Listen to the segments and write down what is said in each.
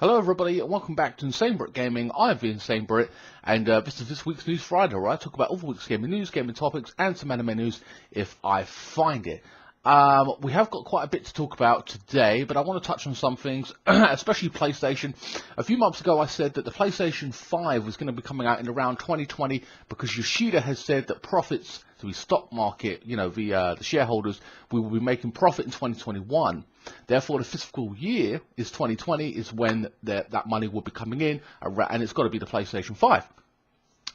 Hello everybody and welcome back to INSANEBRIT Gaming. I'm the INSANEBRIT and this is this week's News Friday, where I talk about all the week's gaming news, gaming topics and some anime news if I find it. We have got quite a bit to talk about today, but I want to touch on some things, especially PlayStation. A few months ago I said that the PlayStation 5 was going to be coming out in around 2020 because Yoshida has said that profits, so the stock market, the shareholders, we will be making profit in 2021. Therefore, the fiscal year is 2020, is when that money will be coming in, and it's got to be the PlayStation 5.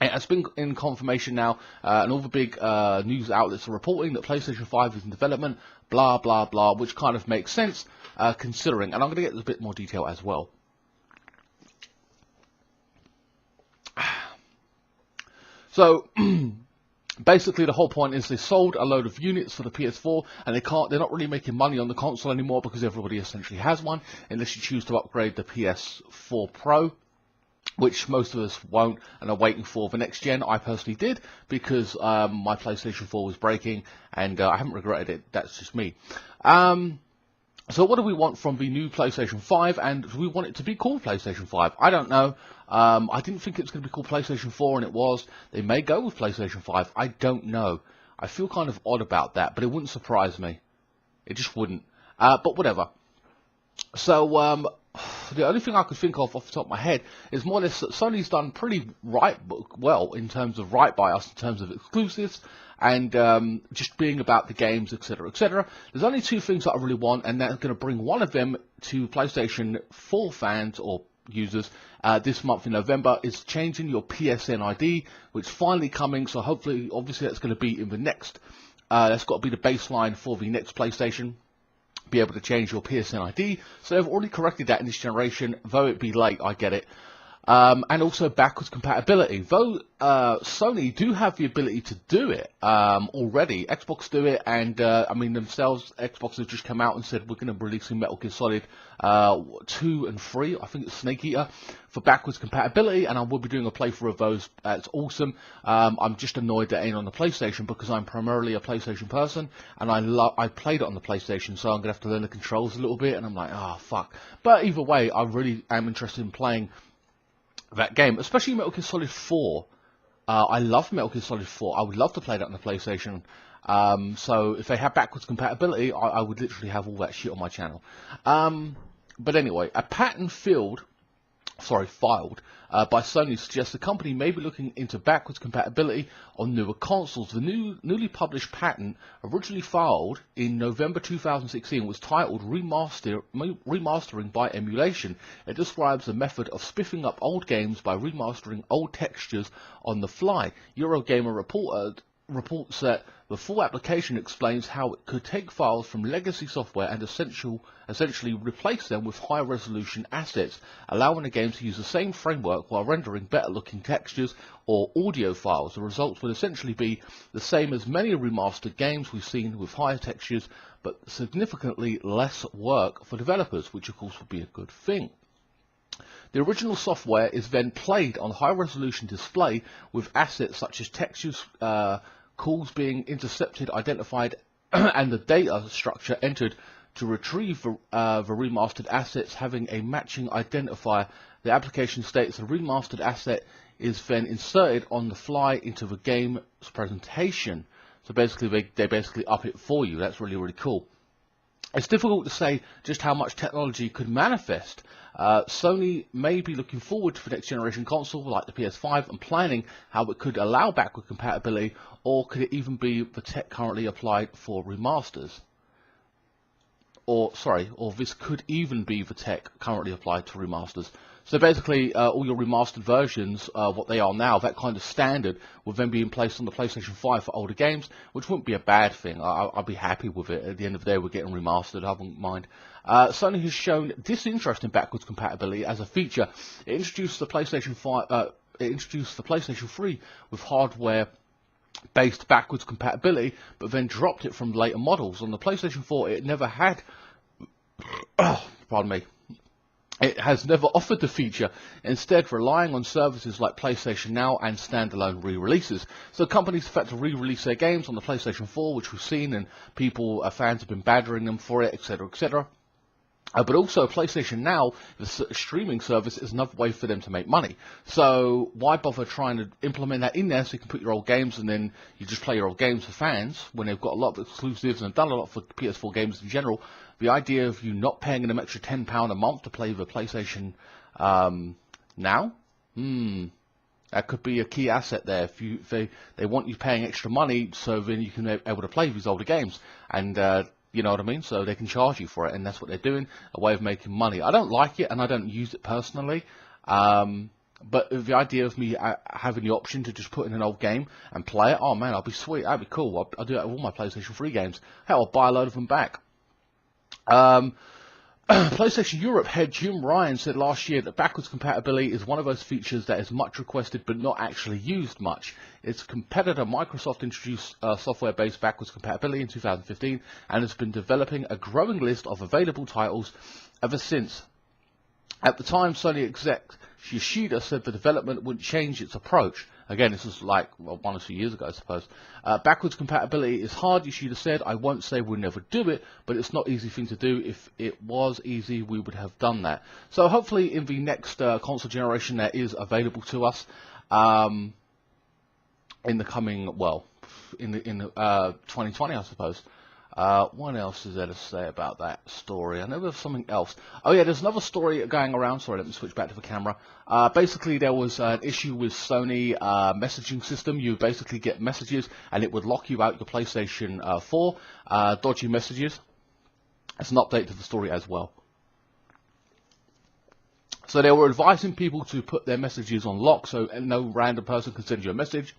And it's been in confirmation now, and all the big news outlets are reporting that PlayStation 5 is in development, blah, blah, blah, which kind of makes sense, considering, and I'm going to get into a bit more detail as well. So, basically, the whole point is they sold a load of units for the PS4, and they're not really making money on the console anymore because everybody essentially has one, unless you choose to upgrade the PS4 Pro, which most of us won't and are waiting for the next gen. I personally did because my PlayStation 4 was breaking, and I haven't regretted it. That's just me. So what do we want from the new PlayStation 5, and do we want it to be called PlayStation 5? I don't know. I didn't think it was going to be called PlayStation 4, and it was. They may go with PlayStation 5. I don't know. I feel kind of odd about that, but it wouldn't surprise me. It just wouldn't. But whatever. So, the only thing I could think of off the top of my head is more or less that Sony's done pretty well in terms of right by us, in terms of exclusives, and just being about the games, etc., etc. There's only two things that I really want, and that's going to bring one of them to PlayStation 4 fans or users this month in November, is changing your PSN ID, which is finally coming. So hopefully, obviously, that's going to be in the next, that's got to be the baseline for the next PlayStation. Be able to change your PSN ID, so they've already corrected that in this generation, though it be late, I get it. And also backwards compatibility, though Sony do have the ability to do it already. Xbox do it, and I mean themselves, Xbox has just come out and said we're going to be releasing Metal Gear Solid 2 and 3, I think it's Snake Eater, for backwards compatibility, and I will be doing a playthrough of those. It's awesome. I'm just annoyed that it ain't on the PlayStation because I'm primarily a PlayStation person, and I played it on the PlayStation, so I'm going to have to learn the controls a little bit, and I'm like, oh, fuck. But either way, I really am interested in playing that game, especially Metal Gear Solid 4. I love Metal Gear Solid 4. I would love to play that on the PlayStation. So if they have backwards compatibility, I would literally have all that shit on my channel. But anyway, a patent filed by Sony suggests the company may be looking into backwards compatibility on newer consoles. The newly published patent, originally filed in November 2016, was titled Remastering by Emulation. It describes the method of spiffing up old games by remastering old textures on the fly. Eurogamer reports that the full application explains how it could take files from legacy software and essentially replace them with high-resolution assets, allowing the game to use the same framework while rendering better-looking textures or audio files. The results would essentially be the same as many remastered games we've seen, with higher textures, but significantly less work for developers, which of course would be a good thing. The original software is then played on high-resolution display with assets such as textures, calls being intercepted, identified, and the data structure entered to retrieve the remastered assets having a matching identifier. The application states the remastered asset is then inserted on the fly into the game's presentation. So basically, they basically up it for you. That's really, really cool. It's difficult to say just how much technology could manifest. Sony may be looking forward to the next generation console like the PS5 and planning how it could allow backward compatibility, or could it even be the tech currently applied for remasters? Or this could even be the tech currently applied to remasters. So basically, all your remastered versions, what they are now, that kind of standard, will then be in place on the PlayStation 5 for older games, which wouldn't be a bad thing. I'd be happy with it. At the end of the day, we're getting remastered. I wouldn't mind. Sony has shown disinterest in backwards compatibility as a feature. It introduced the PlayStation 5. It introduced the PlayStation 3 with hardware-based backwards compatibility, but then dropped it from later models. On the PlayStation 4, it never had. Pardon me. It has never offered the feature, instead relying on services like PlayStation Now and standalone re-releases. So companies have had to re-release their games on the PlayStation 4, which we've seen, and fans have been badgering them for it, etc., etc. But also PlayStation Now, the streaming service, is another way for them to make money. So why bother trying to implement that in there so you can put your old games and then you just play your old games for fans when they've got a lot of exclusives and done a lot for PS4 games in general. The idea of you not paying them extra £10 a month to play the PlayStation Now, that could be a key asset there. If they want you paying extra money so then you can be able to play these older games. And you know what I mean? So they can charge you for it, and that's what they're doing, a way of making money. I don't like it, and I don't use it personally. But the idea of me having the option to just put in an old game and play it, oh man, I'll be sweet. That'd be cool. I'll do that with all my PlayStation 3 games. Hell, I'll buy a load of them back. PlayStation Europe head Jim Ryan said last year that backwards compatibility is one of those features that is much requested but not actually used much. Its competitor Microsoft introduced software-based backwards compatibility in 2015 and has been developing a growing list of available titles ever since. At the time, Sony exec Yoshida said the development wouldn't change its approach. Again, this was like 1 or 2 years ago, I suppose. Backwards compatibility is hard, Yoshida said. I won't say we'll never do it, but it's not an easy thing to do. If it was easy, we would have done that. So hopefully in the next console generation that is available to us in the coming, well, in 2020, I suppose. What else is there to say about that story? I know there's something else. Oh yeah, there's another story going around. Sorry, let me switch back to the camera. Basically, there was an issue with Sony messaging system. You basically get messages, and it would lock you out your PlayStation 4. Dodgy messages. It's an update to the story as well. So they were advising people to put their messages on lock, so no random person can send you a message.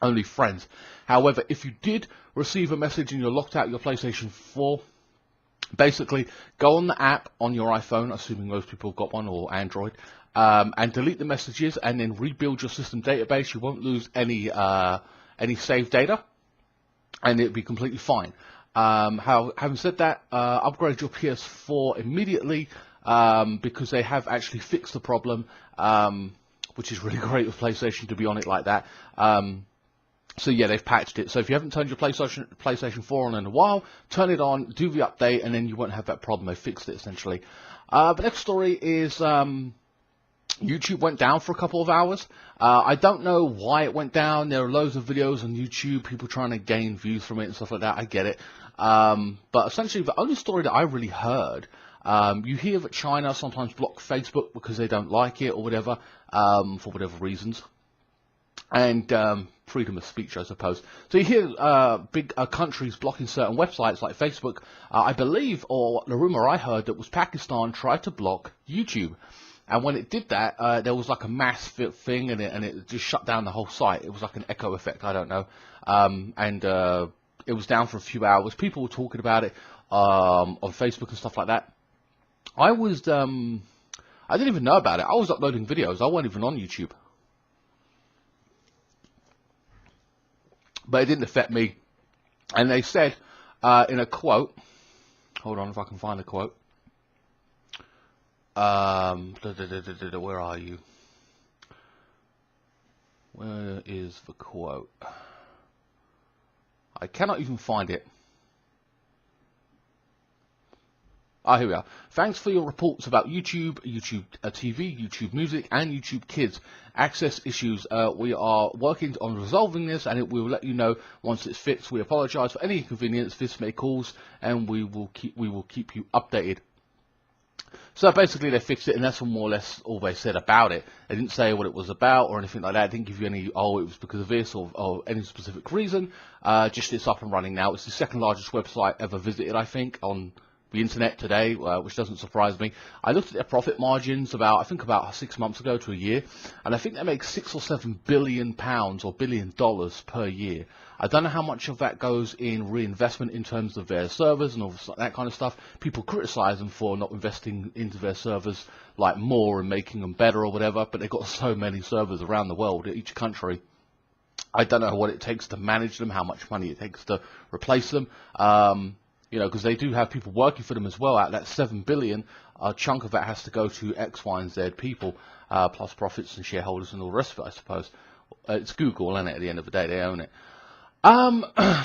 Only friends. However, if you did receive a message and you're locked out your PlayStation 4, basically go on the app on your iPhone, assuming most people have got one, or Android, and delete the messages and then rebuild your system database. You won't lose any saved data, and it'll be completely fine. Having said that, upgrade your PS4 immediately because they have actually fixed the problem, which is really great with PlayStation to be on it like that. So yeah, they've patched it. So if you haven't turned your PlayStation 4 on in a while, turn it on, do the update, and then you won't have that problem. They fixed it essentially. The next story is YouTube went down for a couple of hours. I don't know why it went down. There are loads of videos on YouTube, people trying to gain views from it and stuff like that. I get it. But essentially, the only story that I really heard, you hear that China sometimes block Facebook because they don't like it or whatever, for whatever reasons. And freedom of speech, I suppose. So you hear big countries blocking certain websites like Facebook. I believe, or the rumor I heard, that was Pakistan tried to block YouTube. And when it did that, there was like a mass thing, and it just shut down the whole site. It was like an echo effect, I don't know. And it was down for a few hours. People were talking about it on Facebook and stuff like that. I didn't even know about it. I was uploading videos. I wasn't even on YouTube. But it didn't affect me. And they said in a quote, hold on if I can find the quote. Where are you? Where is the quote? I cannot even find it. Here we are. Thanks for your reports about YouTube, YouTube TV, YouTube Music, and YouTube Kids access issues. We are working on resolving this, and we will let you know once it's fixed. We apologise for any inconvenience this may cause, and we will keep you updated. So basically, they fixed it, and that's more or less all they said about it. They didn't say what it was about or anything like that. They didn't give you any, it was because of this or any specific reason. Just it's up and running now. It's the second largest website ever visited, I think, on the internet today, which doesn't surprise me. I looked at their profit margins about 6 months ago to a year, and I think they make £6 or £7 billion or $1 billion per year. I don't know how much of that goes in reinvestment in terms of their servers and all that kind of stuff. People criticize them for not investing into their servers like more and making them better or whatever, but they've got so many servers around the world, each country. I don't know what it takes to manage them, how much money it takes to replace them. Because they do have people working for them as well. Out that $7 billion, a chunk of that has to go to X, Y, and Z people, plus profits and shareholders and all the rest of it, I suppose. It's Google, isn't it? At the end of the day, they own it.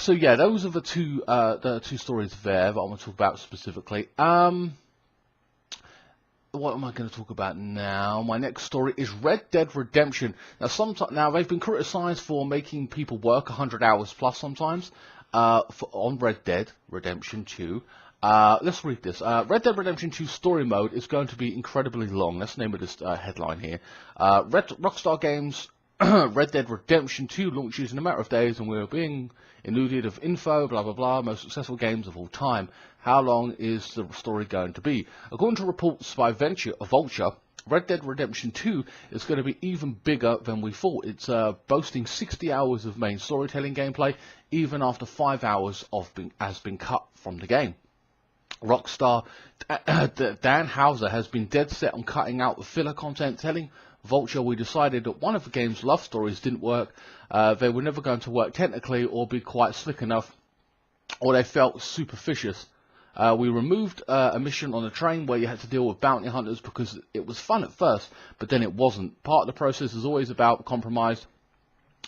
So yeah, those are the two stories there that I want to talk about specifically. what am I going to talk about now? My next story is Red Dead Redemption. Now they've been criticised for making people work 100 hours plus sometimes on Red Dead Redemption 2. Let's read this. Red Dead Redemption 2 story mode is going to be incredibly long. That's the name of this headline here. Rockstar Games Red Dead Redemption 2 launches in a matter of days, and we're being inundated of info, blah blah blah, most successful games of all time. How long is the story going to be? According to reports by Vulture, Red Dead Redemption 2 is going to be even bigger than we thought. It's boasting 60 hours of main storytelling gameplay, even after 5 hours has been cut from the game. Rockstar Dan Houser has been dead set on cutting out the filler content, telling Vulture, "We decided that one of the game's love stories didn't work. They were never going to work technically or be quite slick enough, or they felt superficious. We removed a mission on a train where you had to deal with bounty hunters because it was fun at first, but then it wasn't. Part of the process is always about compromise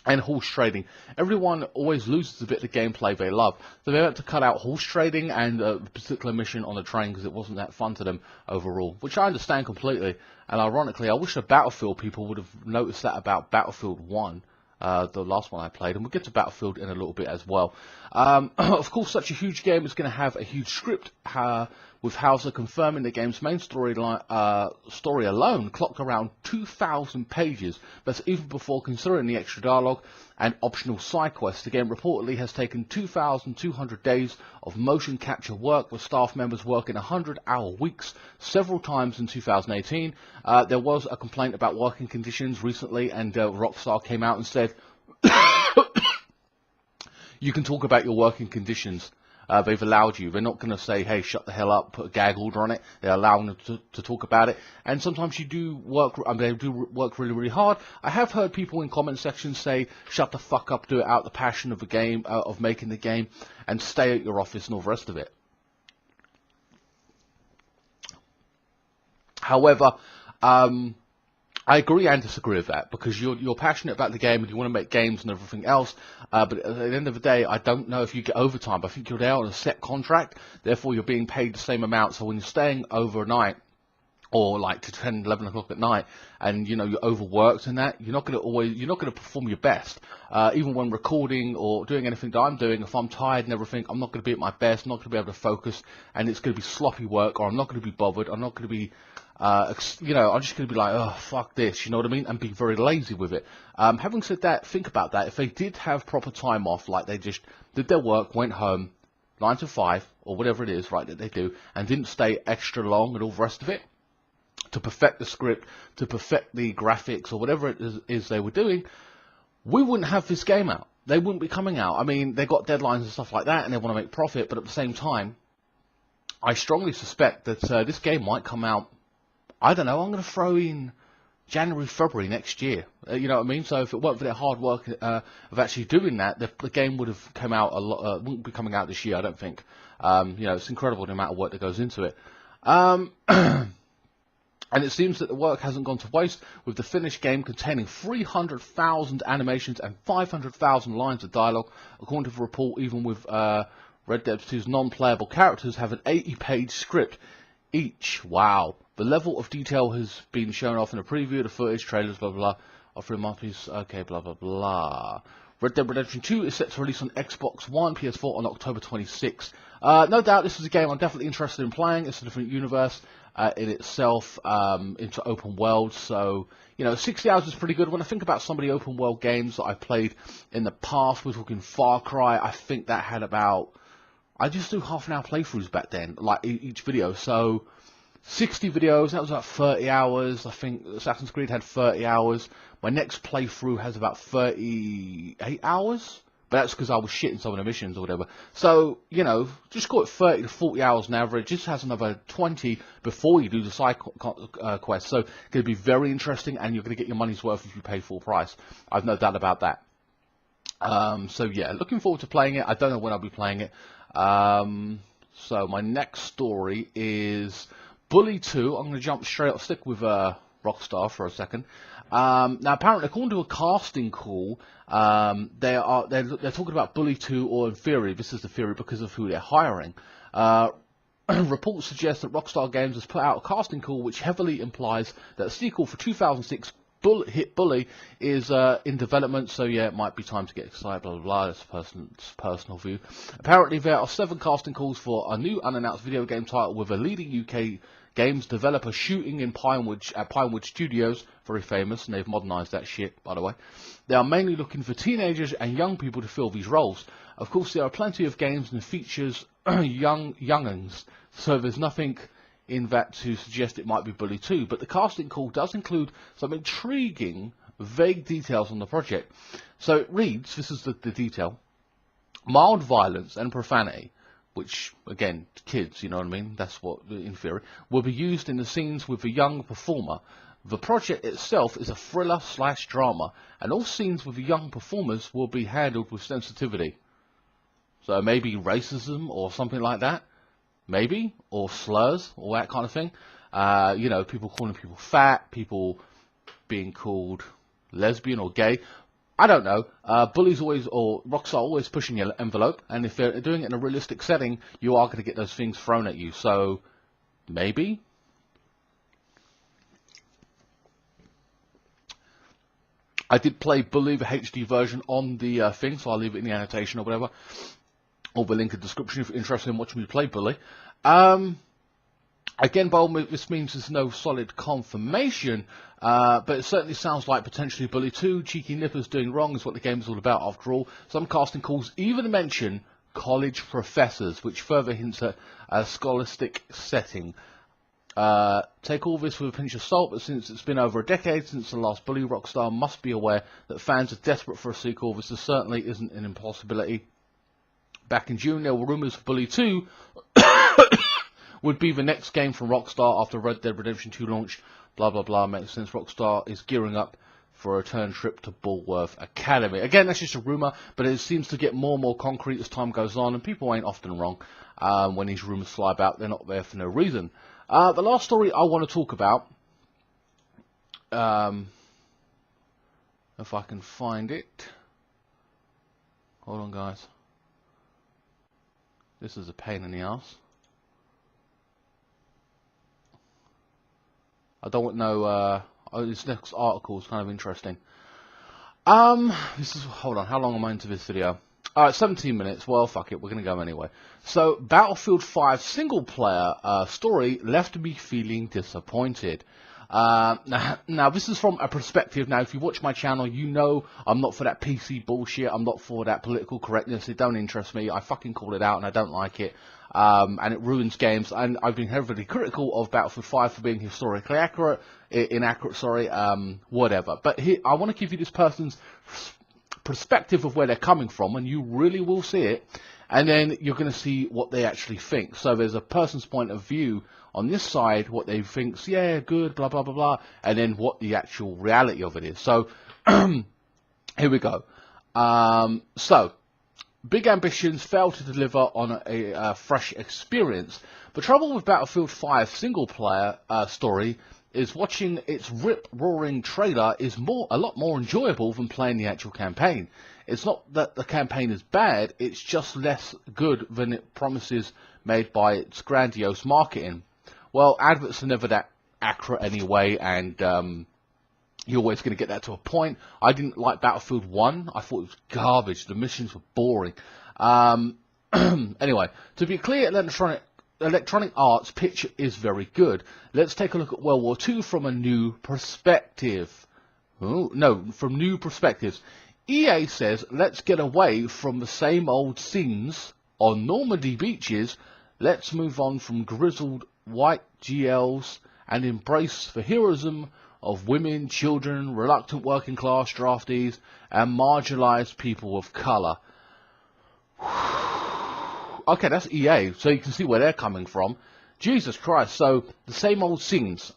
and horse trading. Everyone always loses a bit of the gameplay they love. So they had to cut out horse trading and a particular mission on a train because it wasn't that fun to them overall, which I understand completely. And ironically, I wish the Battlefield people would have noticed that about Battlefield 1. The last one I played, and we'll get to Battlefield in a little bit as well. Of course, such a huge game is going to have a huge script, with Houser confirming the game's main story alone clocked around 2,000 pages. That's even before considering the extra dialogue and optional side quests. The game reportedly has taken 2,200 days of motion capture work, with staff members working 100-hour weeks several times in 2018. There was a complaint about working conditions recently, and Rockstar came out and said, you can talk about your working conditions. They've allowed you. They're not going to say, hey, shut the hell up, put a gag order on it. They're allowing them to talk about it. And sometimes you do work, they do work really, really hard. I have heard people in comment sections say, shut the fuck up, do it out the passion of the game, of making the game, and stay at your office and all the rest of it. However, I agree and disagree with that, because you're passionate about the game and you want to make games and everything else, but at the end of the day, I don't know if you get overtime. I think you're there on a set contract, therefore you're being paid the same amount. So when you're staying overnight, or like to 10, 11 o'clock at night, and you know you're overworked and that, you're not going to perform your best. Even when recording or doing anything that I'm doing, if I'm tired and everything, I'm not going to be at my best, I'm not going to be able to focus, and it's going to be sloppy work, or I'm not going to be bothered, I'm not going to be I'm just going to be like, oh, fuck this, you know what I mean, and be very lazy with it. Having said that, think about that. If they did have proper time off, like they just did their work, went home, 9 to 5, or whatever it is, right, that they do, and didn't stay extra long and all the rest of it, to perfect the script, to perfect the graphics, or whatever it is they were doing, we wouldn't have this game out. They wouldn't be coming out. I mean, they got deadlines and stuff like that, and they want to make profit, but at the same time, I strongly suspect that this game might come out, I don't know, I'm going to throw in January, February next year. You know what I mean? So if it weren't for their hard work of actually doing that, the game would have come out wouldn't be coming out this year, I don't think. It's incredible the amount of work that goes into it. And it seems that the work hasn't gone to waste, with the finished game containing 300,000 animations and 500,000 lines of dialogue. According to the report, even with Red Dead 2's non-playable characters have an 80-page script each. Wow. The level of detail has been shown off in a preview, the footage, trailers, blah, blah, blah. Offering monthlies, okay, blah, blah, blah. Red Dead Redemption 2 is set to release on Xbox One, PS4 on October 26th. No doubt this is a game I'm definitely interested in playing. It's a different universe in itself, into open world. So, 60 hours is pretty good. When I think about some of the open world games that I've played in the past, we're talking Far Cry, I think that had about, I just do half an hour playthroughs back then, like each video. So 60 videos, that was about 30 hours. I think Assassin's Creed had 30 hours. My next playthrough has about 38 hours. But that's because I was shitting some of the missions or whatever. So, just call it 30 to 40 hours on average. Just has another 20 before you do the side quest. So, it's going to be very interesting, and you're going to get your money's worth if you pay full price. I've no doubt about that. Yeah, looking forward to playing it. I don't know when I'll be playing it. So, my next story is Bully 2. I'm going to jump straight up, stick with Rockstar for a second. Now, apparently, according to a casting call, they're talking about Bully 2, or in theory, this is the theory because of who they're hiring. reports suggest that Rockstar Games has put out a casting call which heavily implies that a sequel for 2006 hit Bully is in development, so yeah, it might be time to get excited, blah blah blah. That's a personal view. Apparently there are 7 casting calls for a new unannounced video game title with a leading UK games developer shooting in Pinewood Studios, very famous, and they've modernised that shit, by the way. They are mainly looking for teenagers and young people to fill these roles. Of course, there are plenty of games and features young'uns, so there's nothing in that to suggest it might be Bully 2, but the casting call does include some intriguing, vague details on the project. So it reads, this is the detail, mild violence and profanity, which, again, kids, you know what I mean, that's what, in theory, will be used in the scenes with the young performer. The project itself is a thriller/drama, and all scenes with the young performers will be handled with sensitivity. So maybe racism or something like that, maybe, or slurs, or that kind of thing. You know, people calling people fat, people being called lesbian or gay. I don't know. Bully's always, or Rockstar always pushing the envelope, and if they're doing it in a realistic setting, you are going to get those things thrown at you. So, maybe? I did play Bully, the HD version, on the thing, so I'll leave it in the annotation or whatever, or the link in the description if you're interested in watching me play Bully. Again, by all means, this means there's no solid confirmation, but it certainly sounds like potentially Bully 2, cheeky nippers doing wrong is what the game is all about after all. Some casting calls even mention college professors, which further hints at a scholastic setting. Take all this with a pinch of salt, but since it's been over a decade since the last Bully, Rockstar must be aware that fans are desperate for a sequel. This certainly isn't an impossibility. Back in June, there were rumours for Bully 2 would be the next game from Rockstar after Red Dead Redemption 2 launch. Blah, blah, blah. Makes sense. Rockstar is gearing up for a return trip to Bullworth Academy. Again, that's just a rumour, but it seems to get more and more concrete as time goes on, and people ain't often wrong when these rumours fly about. They're not there for no reason. The last story I want to talk about, if I can find it. Hold on, guys. This is a pain in the ass. I don't know, this next article is kind of interesting. Hold on, how long am I into this video? Alright, 17 minutes, well, fuck it, we're gonna go anyway. So, Battlefield 5 single player story left me feeling disappointed. Now, this is from a perspective. Now, if you watch my channel, you know I'm not for that PC bullshit. I'm not for that political correctness. It don't interest me. I fucking call it out, and I don't like it. And it ruins games. And I've been heavily critical of Battlefield 5 for being historically inaccurate, whatever. But here, I want to give you this person's perspective of where they're coming from, and you really will see it. And then you're going to see what they actually think. So there's a person's point of view on this side, what they think's, yeah, good, blah, blah, blah, blah, and then what the actual reality of it is. So, here we go. So, big ambitions fail to deliver on a fresh experience. The trouble with Battlefield 5 single-player story is watching its rip-roaring trailer is a lot more enjoyable than playing the actual campaign. It's not that the campaign is bad, it's just less good than it promises made by its grandiose marketing. Well, adverts are never that accurate anyway, and you're always going to get that to a point. I didn't like Battlefield 1. I thought it was garbage. The missions were boring. Anyway, to be clear, Electronic Arts' pitch is very good. Let's take a look at World War II from a new perspective. Oh, no, from new perspectives. EA says, let's get away from the same old scenes on Normandy beaches. Let's move on from grizzled white GLs and embrace the heroism of women, children, reluctant working class draftees, and marginalized people of color. Okay, that's EA, so you can see where they're coming from. Jesus Christ, so the same old scenes.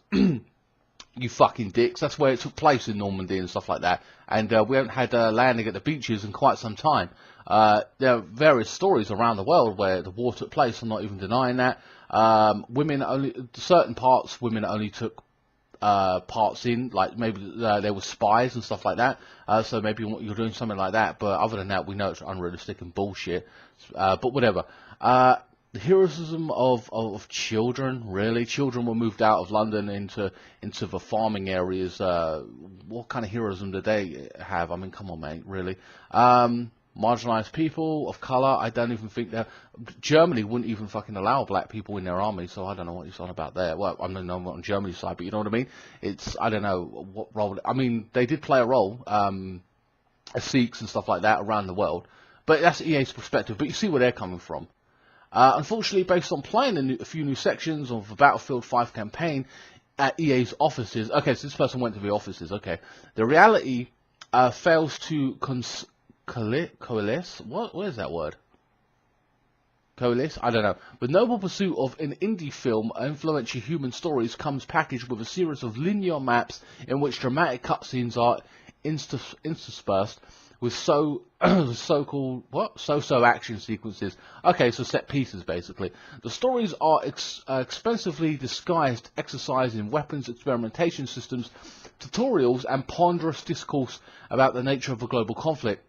You fucking dicks. That's where it took place in Normandy and stuff like that. And we haven't had landing at the beaches in quite some time. There are various stories around the world where the war took place. I'm not even denying that. Women only, certain parts, women only took parts in, like maybe there were spies and stuff like that. So maybe you're doing something like that. But other than that, we know it's unrealistic and bullshit. But whatever. the heroism of children, really. Children were moved out of London into the farming areas. What kind of heroism did they have? I mean, come on, mate, really. Marginalised people of colour, I don't even think that Germany wouldn't even fucking allow black people in their army, so I don't know what he's on about there. Well, I don't know what on Germany's side, but you know what I mean? It's, I don't know what role, I mean, they did play a role, as Sikhs and stuff like that around the world, but that's EA's perspective, but you see where they're coming from. Unfortunately, based on playing a few new sections of the Battlefield 5 campaign at EA's offices, okay, so this person went to the offices, okay, the reality fails to coalesce? What is that word? Coalesce? I don't know. The noble pursuit of an indie film, influential human stories, comes packaged with a series of linear maps in which dramatic cutscenes are interspersed with so-called so-so action sequences. Okay, so set pieces basically. The stories are expensively disguised exercise in weapons experimentation systems, tutorials, and ponderous discourse about the nature of the global conflict.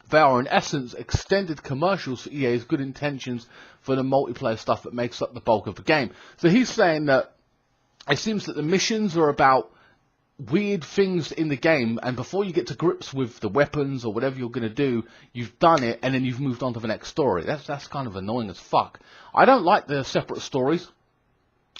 They are in essence extended commercials for EA's good intentions for the multiplayer stuff that makes up the bulk of the game. So he's saying that it seems that the missions are about weird things in the game, and before you get to grips with the weapons or whatever you're going to do, you've done it and then you've moved on to the next story. That's kind of annoying as fuck. I don't like the separate stories.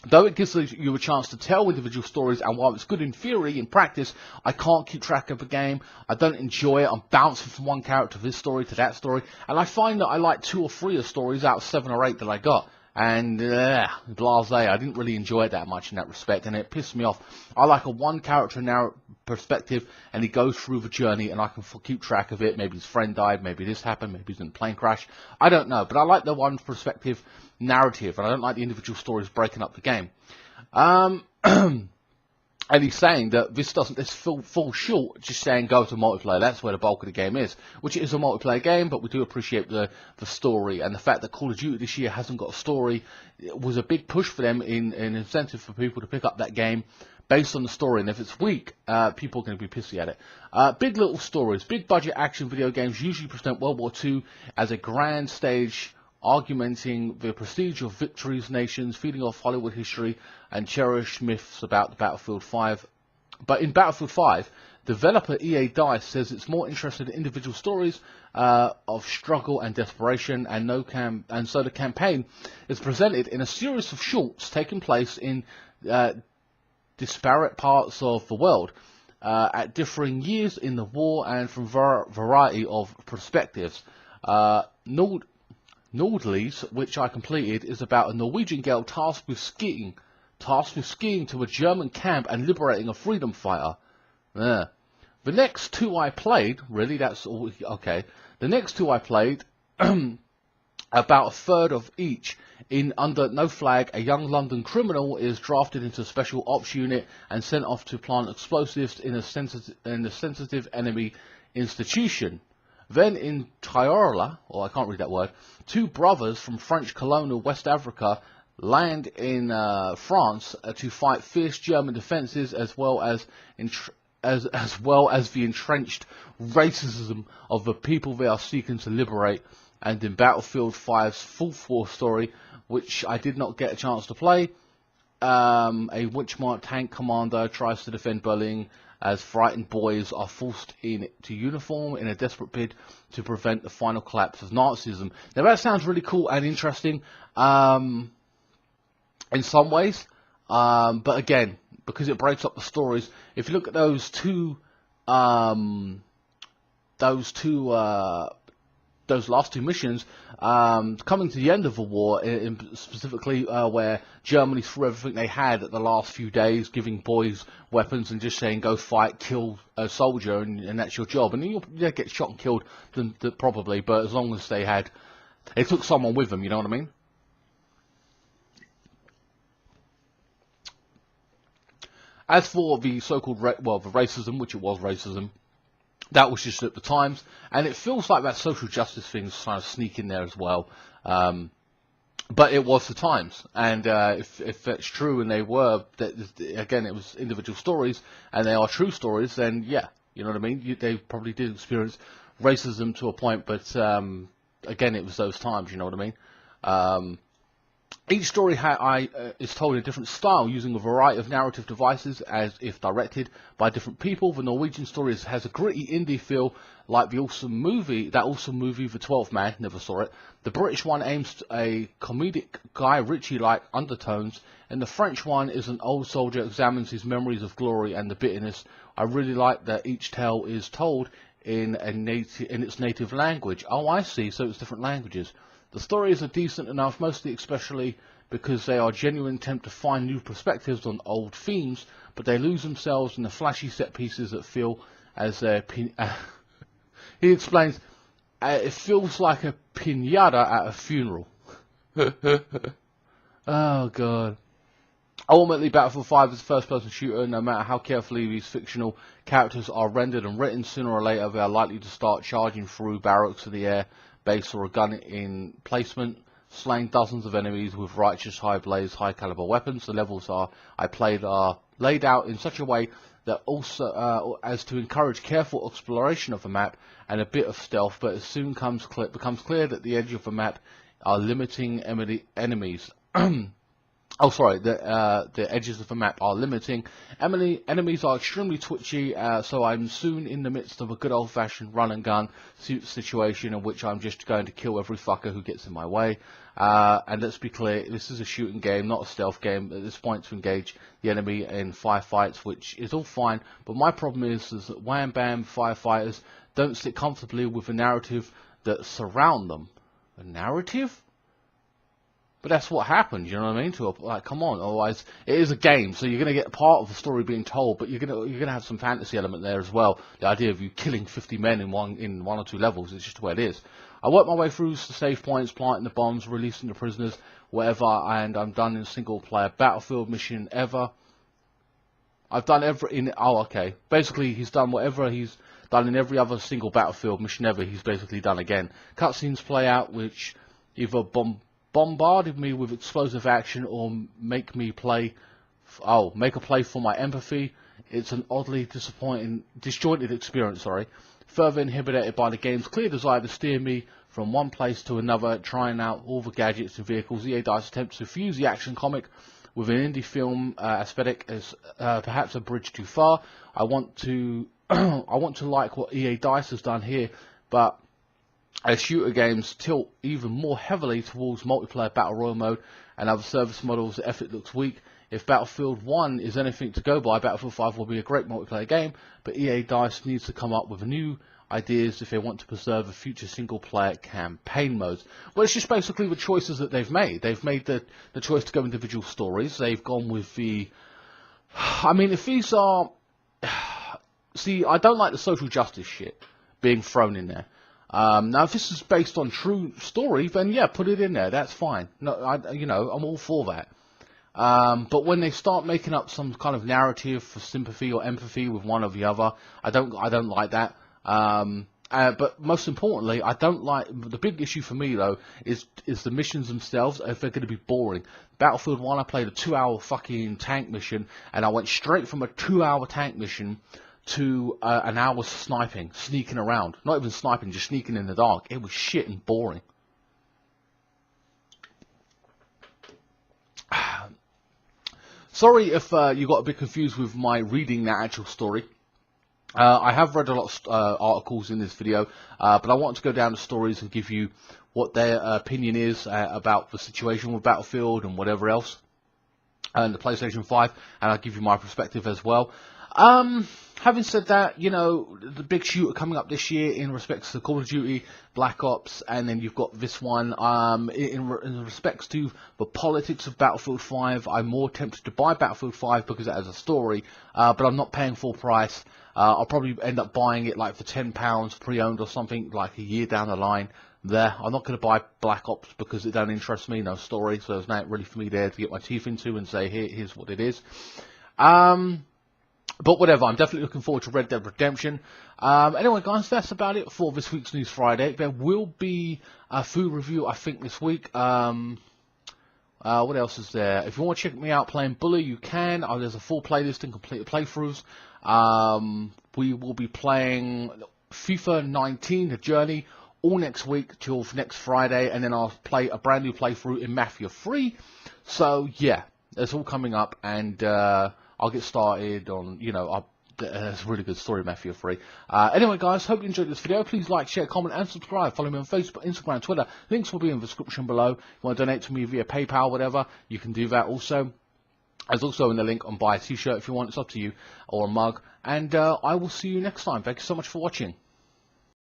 Though it gives you a chance to tell individual stories, and while it's good in theory, in practice, I can't keep track of the game. I don't enjoy it. I'm bouncing from one character to this story to that story, and I find that I like 2 or 3 of stories out of 7 or 8 that I got. And blasé, I didn't really enjoy it that much in that respect, and it pissed me off. I like a one character narrative perspective, and he goes through the journey, and I can keep track of it. Maybe his friend died, maybe this happened, maybe he's in a plane crash. I don't know, but I like the one perspective narrative, and I don't like the individual stories breaking up the game. And he's saying that this falls short, just saying go to multiplayer. That's where the bulk of the game is, which is a multiplayer game, but we do appreciate the story, and the fact that Call of Duty this year hasn't got a story. It was a big push for them in incentive for people to pick up that game based on the story, and if it's weak, people are going to be pissy at it. Big little stories, big budget action video games usually present World War II as a grand stage, argumenting the prestige of victories, nations, feeding off Hollywood history and cherished myths about the Battlefield 5. But in Battlefield 5, developer EA DICE says it's more interested in individual stories of struggle and desperation, and so the campaign is presented in a series of shorts taking place in disparate parts of the world at differing years in the war and from variety of perspectives. Nordlies, which I completed, is about a Norwegian girl tasked with skiing to a German camp and liberating a freedom fighter. The next 2 I played, really, that's all, okay. The next 2 I played, about a third of each. In Under No Flag, a young London criminal is drafted into a special ops unit and sent off to plant explosives in a sensitive enemy institution. Then in Tyrola, or I can't read that word, 2 brothers from French colonial West Africa land in France to fight fierce German defences, as well as the entrenched racism of the people they are seeking to liberate. And in Battlefield 5's full force story, which I did not get a chance to play, a Witchmark tank commander tries to defend Berlin as frightened boys are forced into uniform in a desperate bid to prevent the final collapse of Nazism. Now that sounds really cool and interesting in some ways, but again, because it breaks up the stories, if you look at those last 2 missions, coming to the end of the war, specifically where Germany threw everything they had at the last few days, giving boys weapons and just saying go fight, kill a soldier, and that's your job. And you'll get shot and killed probably, but as long as they took someone with them, you know what I mean? As for the so-called the racism, which it was racism, that was just at the times, and it feels like that social justice thing's trying to sneak in there as well. But it was the times, and if that's true, and they were, again, it was individual stories, and they are true stories, then yeah, you know what I mean? They probably did experience racism to a point, but again, it was those times, you know what I mean? Each story is told in a different style, using a variety of narrative devices as if directed by different people. The Norwegian story has a gritty indie feel, like that awesome movie, The 12th Man, never saw it. The British one aims a comedic Guy Ritchie-like undertones, and the French one is an old soldier examines his memories of glory and the bitterness. I really like that each tale is told in its native language. Oh, I see, so it's different languages. The stories are decent enough, mostly especially because they are genuine attempt to find new perspectives on old themes, but they lose themselves in the flashy set pieces that feel as their he explains, it feels like a piñata at a funeral. Oh god. Ultimately, Battlefield 5 is a first-person shooter. No matter how carefully these fictional characters are rendered and written, sooner or later they are likely to start charging through barracks in the air base or a gun in placement, slaying dozens of enemies with righteous high-blaze, high-caliber weapons. The levels I played are laid out in such a way that also as to encourage careful exploration of the map and a bit of stealth, but it soon becomes clear that the edge of the map are limiting enemies. Oh, sorry, the edges of the map are limiting. Enemies are extremely twitchy, so I'm soon in the midst of a good old-fashioned run-and-gun situation in which I'm just going to kill every fucker who gets in my way. And let's be clear, this is a shooting game, not a stealth game. At this point, to engage the enemy in firefights, which is all fine. But my problem is that wham-bam firefighters don't sit comfortably with the narrative that surround them. A narrative? But that's what happened, you know what I mean? Like, come on, otherwise it is a game, so you're gonna get part of the story being told, but you're gonna have some fantasy element there as well. The idea of you killing 50 men in one or two levels is just the way it is. I worked my way through the save points, planting the bombs, releasing the prisoners, whatever, and I'm done in a single player Battlefield mission ever. I've done basically he's done whatever he's done in every other single Battlefield mission ever. He's basically done again. Cutscenes play out, which either bombarded me with explosive action or make a play for my empathy. It's an oddly disjointed experience, further inhibited by the game's clear desire to steer me from one place to another, trying out all the gadgets and vehicles. EA Dice attempts to fuse the action comic with an indie film aesthetic is perhaps a bridge too far. I want to like what EA Dice has done here, but as shooter games tilt even more heavily towards multiplayer battle royale mode and other service models, the effort looks weak. If Battlefield 1 is anything to go by, Battlefield 5 will be a great multiplayer game, but EA Dice needs to come up with new ideas if they want to preserve the future single-player campaign modes. Well, it's just basically the choices that they've made. They've made the choice to go individual stories. They've gone with the... I mean, if these are... See, I don't like the social justice shit being thrown in there. Now, if this is based on true story, then yeah, put it in there. That's fine. No, I'm all for that. But when they start making up some kind of narrative for sympathy or empathy with one or the other, I don't like that. But most importantly, I don't like the big issue for me though is the missions themselves. If they're going to be boring. Battlefield 1, I played a 2-hour fucking tank mission, and I went straight from a 2-hour tank mission to an hour's sneaking around. Not even sniping, just sneaking in the dark. It was shit and boring. Sorry if you got a bit confused with my reading that actual story. I have read a lot of articles in this video, but I want to go down the stories and give you what their opinion is about the situation with Battlefield and whatever else, and the PlayStation 5, and I'll give you my perspective as well. Having said that, the big shooter coming up this year in respects to Call of Duty, Black Ops, and then you've got this one, in respects to the politics of Battlefield 5, I'm more tempted to buy Battlefield 5 because it has a story, but I'm not paying full price. I'll probably end up buying it like for £10 pre-owned or something like a year down the line. I'm not going to buy Black Ops because it don't interest me, no story, so there's not really for me there to get my teeth into and say, here's what it is. But whatever, I'm definitely looking forward to Red Dead Redemption. Anyway, guys, that's about it for this week's News Friday. There will be a food review, I think, this week. What else is there? If you want to check me out playing Bully, you can. There's a full playlist and completed playthroughs. We will be playing FIFA 19, The Journey, all next week till next Friday, and then I'll play a brand new playthrough in Mafia 3. So yeah, it's all coming up, and I'll get started on, you know, it's a really good story, Mafia 3. Anyway, guys, hope you enjoyed this video. Please like, share, comment, and subscribe. Follow me on Facebook, Instagram, Twitter. Links will be in the description below. If you want to donate to me via PayPal, whatever, you can do that also. There's also in the link on buy a t-shirt if you want. It's up to you, or a mug. And I will see you next time. Thank you so much for watching.